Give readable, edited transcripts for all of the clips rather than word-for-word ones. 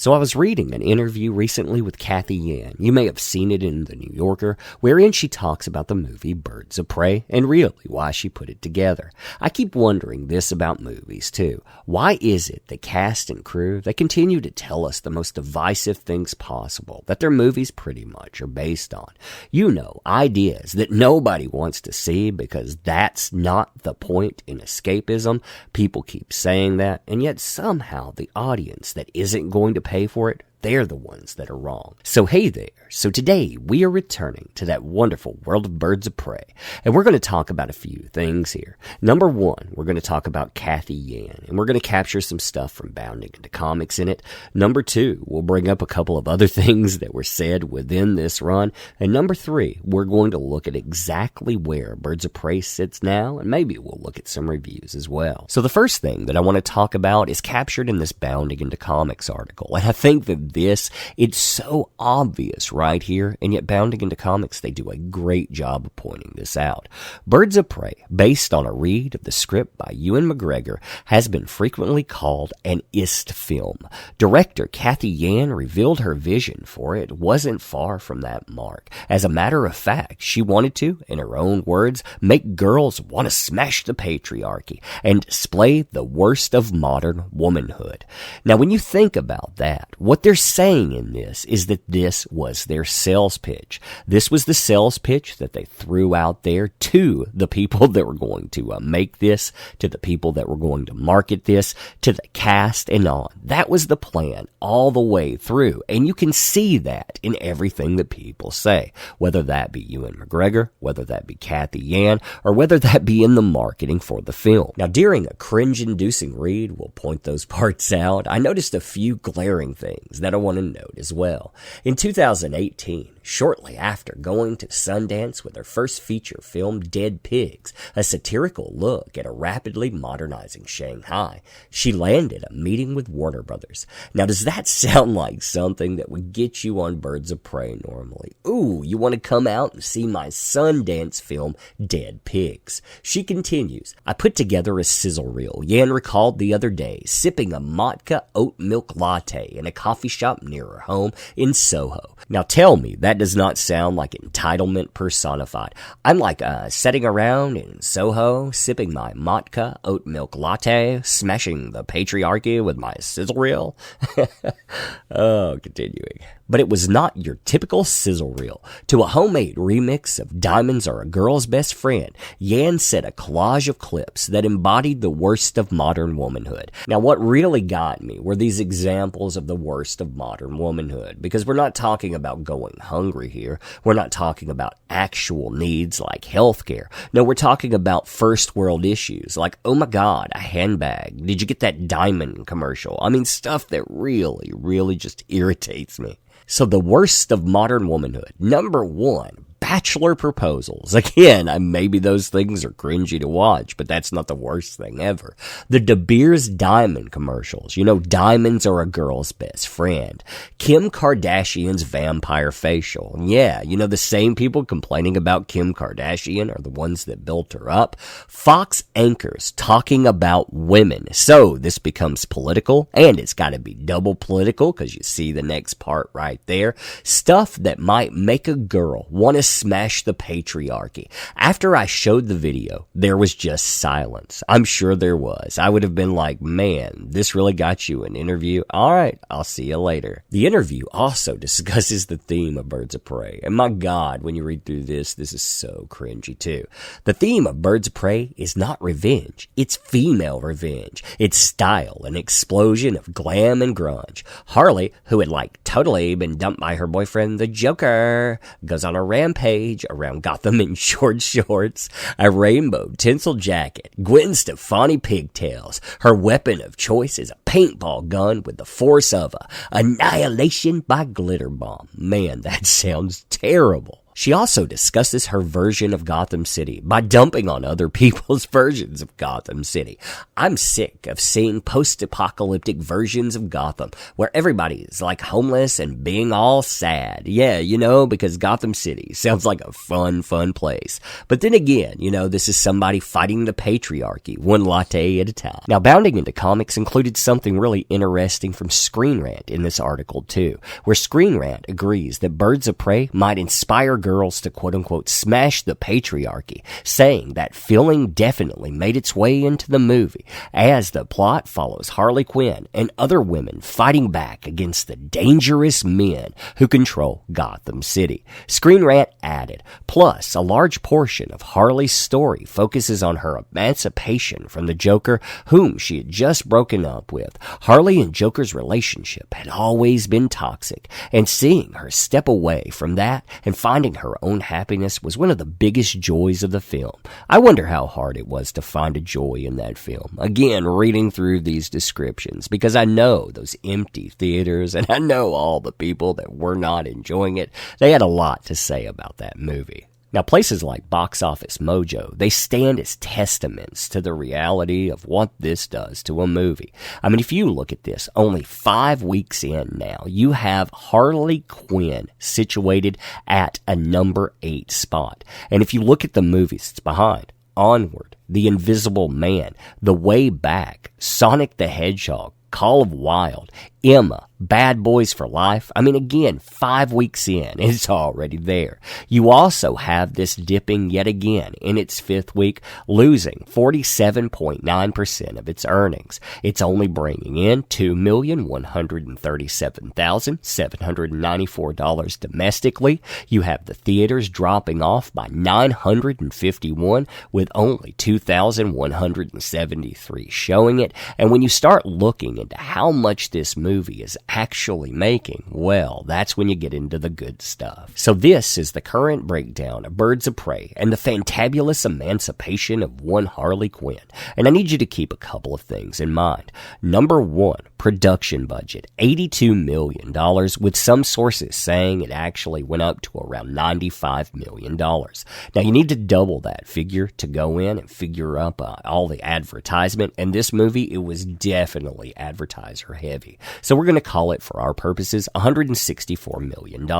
So I was reading an interview recently with Cathy Yan. You may have seen it in The New Yorker, wherein she talks about the movie Birds of Prey and really why she put it together. I keep wondering this about movies too. Why is it that cast and crew, they continue to tell us the most divisive things possible that their movies pretty much are based on? You know, ideas that nobody wants to see because that's not the point in escapism. People keep saying that, and yet somehow the audience that isn't going to pay for it, they're the ones that are wrong. So hey there. So today we are returning to that wonderful world of Birds of Prey. And we're going to talk about a few things here. Number one, we're going to talk about Cathy Yan. And we're going to capture some stuff from Bounding into Comics in it. Number two, we'll bring up a couple of other things that were said within this run. And number three, we're going to look at exactly where Birds of Prey sits now. And maybe we'll look at some reviews as well. So the first thing that I want to talk about is captured in this Bounding into Comics article. And I think that it's so obvious right here, and yet Bounding into Comics, they do a great job of pointing this out. Birds of Prey, based on a read of the script by Ewan McGregor, has been frequently called an ist film. Director Cathy Yan revealed her vision for it wasn't far from that mark. As a matter of fact, she wanted to, in her own words, make girls want to smash the patriarchy and display the worst of modern womanhood. Now, when you think about that, what they're saying in this is that this was their sales pitch. This was the sales pitch that they threw out there to the people that were going to make this, to the people that were going to market this, to the cast and on. That was the plan all the way through. And you can see that in everything that people say, whether that be Ewan McGregor, whether that be Cathy Yan, or whether that be in the marketing for the film. Now, during a cringe-inducing read, we'll point those parts out, I noticed a few glaring things that I want to note as well. In 2018, shortly after going to Sundance with her first feature film, Dead Pigs, a satirical look at a rapidly modernizing Shanghai, she landed a meeting with Warner Brothers. Now, does that sound like something that would get you on Birds of Prey normally? Ooh, you want to come out and see my Sundance film, Dead Pigs. She continues, I put together a sizzle reel. Yan recalled the other day, sipping a Matka oat milk latte in a coffee shop near her home in Soho. Now tell me, that does not sound like entitlement personified. I'm like sitting around in Soho, sipping my Matka oat milk latte, smashing the patriarchy with my sizzle reel. Oh, continuing. But it was not your typical sizzle reel. To a homemade remix of Diamonds Are a Girl's Best Friend, Yan set a collage of clips that embodied the worst of modern womanhood. Now, what really got me were these examples of the worst of modern womanhood, because we're not talking about going hungry here. We're not talking about actual needs like healthcare. No, we're talking about first world issues like, oh my God, a handbag. Did you get that diamond commercial? I mean, stuff that really, really just irritates me. So the worst of modern womanhood. Number one, bachelor proposals. Again, maybe those things are cringy to watch, but that's not the worst thing ever. The De Beers diamond commercials. You know, diamonds are a girl's best friend. Kim Kardashian's vampire facial. Yeah, you know, the same people complaining about Kim Kardashian are the ones that built her up. Fox anchors talking about women. So this becomes political, and it's got to be double political because you see the next part right there. Stuff that might make a girl want to smash the patriarchy. After I showed the video, there was just silence. I'm sure there was. I would have been like, man, this really got you an interview. All right, I'll see you later. The interview also discusses the theme of Birds of Prey. And my God, when you read through this is so cringy too. The theme of Birds of Prey is not revenge. It's female revenge. It's style, an explosion of glam and grunge. Harley, who had totally been dumped by her boyfriend, the Joker, goes on a rampage around Gotham in short shorts, a rainbow tinsel jacket, Gwen Stefani pigtails. Her weapon of choice is a paintball gun with the force of annihilation by glitter bomb. Man, that sounds terrible. She also discusses her version of Gotham City by dumping on other people's versions of Gotham City. I'm sick of seeing post-apocalyptic versions of Gotham where everybody is like homeless and being all sad. Yeah, because Gotham City sounds like a fun place. But then again, this is somebody fighting the patriarchy, one latte at a time. Now, bounding into comics included something really interesting from Screen Rant in this article too, where Screen Rant agrees that Birds of Prey might inspire girls to quote-unquote smash the patriarchy, saying that feeling definitely made its way into the movie, as the plot follows Harley Quinn and other women fighting back against the dangerous men who control Gotham City. Screen Rant added, plus a large portion of Harley's story focuses on her emancipation from the Joker, whom she had just broken up with. Harley and Joker's relationship had always been toxic, and seeing her step away from that and finding her own happiness was one of the biggest joys of the film. I wonder how hard it was to find a joy in that film. Again, reading through these descriptions, because I know those empty theaters and I know all the people that were not enjoying it. They had a lot to say about that movie. Now, places like Box Office Mojo, they stand as testaments to the reality of what this does to a movie. I mean, if you look at this, only 5 weeks in now, you have Harley Quinn situated at a number 8 spot. And if you look at the movies it's behind, Onward, The Invisible Man, The Way Back, Sonic the Hedgehog, Call of Wild, Emma, Bad Boys for Life. I mean, again, 5 weeks in, it's already there. You also have this dipping yet again in its 5th week, losing 47.9% of its earnings. It's only bringing in $2,137,794 domestically. You have the theaters dropping off by 951 with only 2,173 showing it. And when you start looking into how much this movie is actually making, well, that's when you get into the good stuff. So this is the current breakdown of Birds of Prey and the fantabulous emancipation of one Harley Quinn. And I need you to keep a couple of things in mind. Number 1, production budget, $82 million, with some sources saying it actually went up to around $95 million. Now, you need to double that figure to go in and figure up all the advertisement. And this movie, it was definitely advertiser heavy. So we're going to call it, for our purposes, $164 million.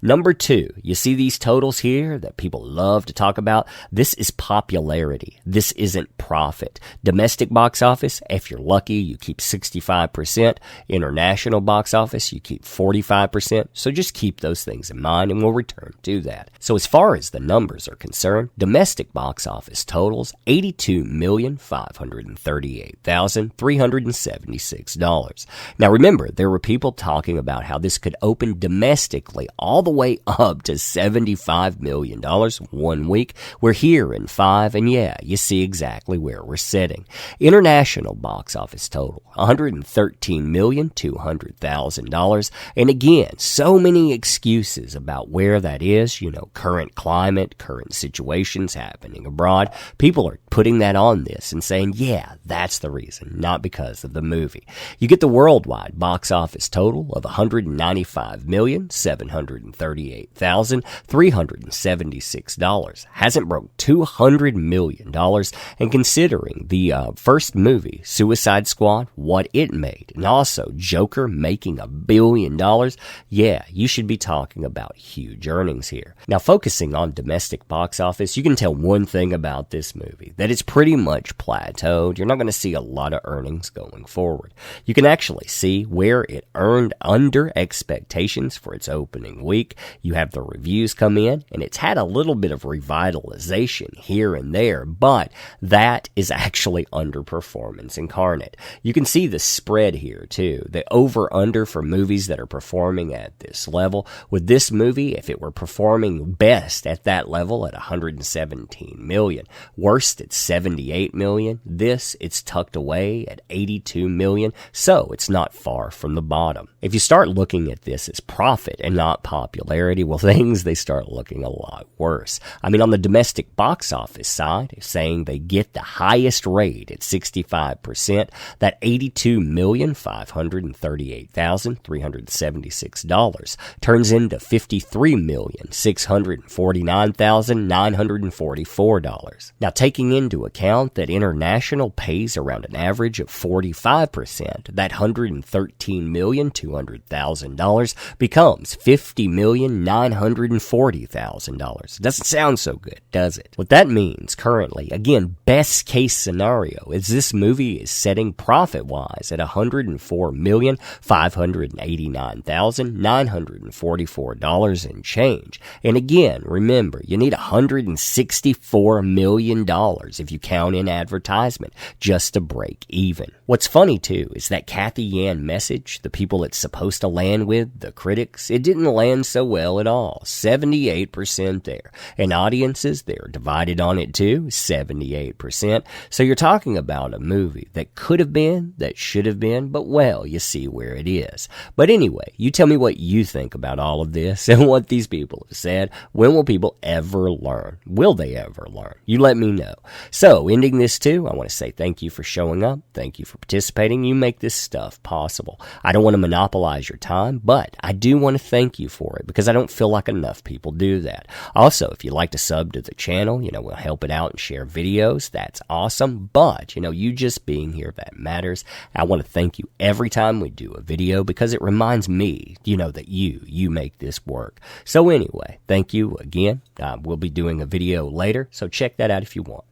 Number 2, you see these totals here that people love to talk about? This is popularity. This isn't profit. Domestic box office, if you're lucky, you keep 65%. International box office, you keep 45%. So just keep those things in mind and we'll return to that. So as far as the numbers are concerned, domestic box office totals $82,538,376. Now remember, there were people talking about how this could open domestically all the way up to $75 million 1 week. We're here in 5, and yeah, you see exactly where we're sitting. International box office total, $113,200,000. And again, so many excuses about where that is, current climate, current situations happening abroad. People are putting that on this and saying, yeah, that's the reason, not because of the movie. You get the worldwide box office total of $195,738,376. Hasn't broke $200 million. And considering the first movie, Suicide Squad, what it made, and also Joker making $1 billion, yeah, you should be talking about huge earnings here. Now, focusing on domestic box office, you can tell one thing about this movie, that it's pretty much plateaued. You're not going to see a lot of earnings going forward. You can actually see where it earned under expectations for its opening week. You have the reviews come in, and it's had a little bit of revitalization here and there, but that is actually underperformance incarnate. You can see the spread here too, the over-under for movies that are performing at this level. With this movie, if it were performing best at that level at $117 million, worst at $78 million, this, it's tucked away at $82 million, so it's not far from the bottom. If you start looking at this as profit and not popularity, well, they start looking a lot worse. I mean, on the domestic box office side, it's saying they get the highest rate at 65%, that $82,538,376 turns into $53,649,944. Now, taking into account that international pays around an average of 45%, that $113,200,000 becomes $50,940,000. Doesn't sound so good, does it? What that means currently, again, best case scenario, is this movie is setting profit-wise at $104,589,944 and change. And again, remember, you need $164 million if you count in advertisement just to break even. What's funny too is that Cathy Yan message, the people it's supposed to land with, the critics, it didn't land so well at all. 78% there. And audiences, they're divided on it too, 78%. So you're talking about a movie that could have been, that should have been, but well, you see where it is. But anyway, you tell me what you think about all of this and what these people have said. When will people ever learn? Will they ever learn? You let me know. So, ending this too, I want to say thank you for showing up. Thank you for participating. You make this stuff possible. I don't want to monopolize your time, but I do want to thank you for it because I don't feel like enough people do that. Also, if you'd like to sub to the channel, we'll help it out and share videos. That's awesome. But, you just being here, that matters. I want to thank you every time we do a video because it reminds me, that you make this work. So anyway, thank you again. We'll be doing a video later, so check that out if you want.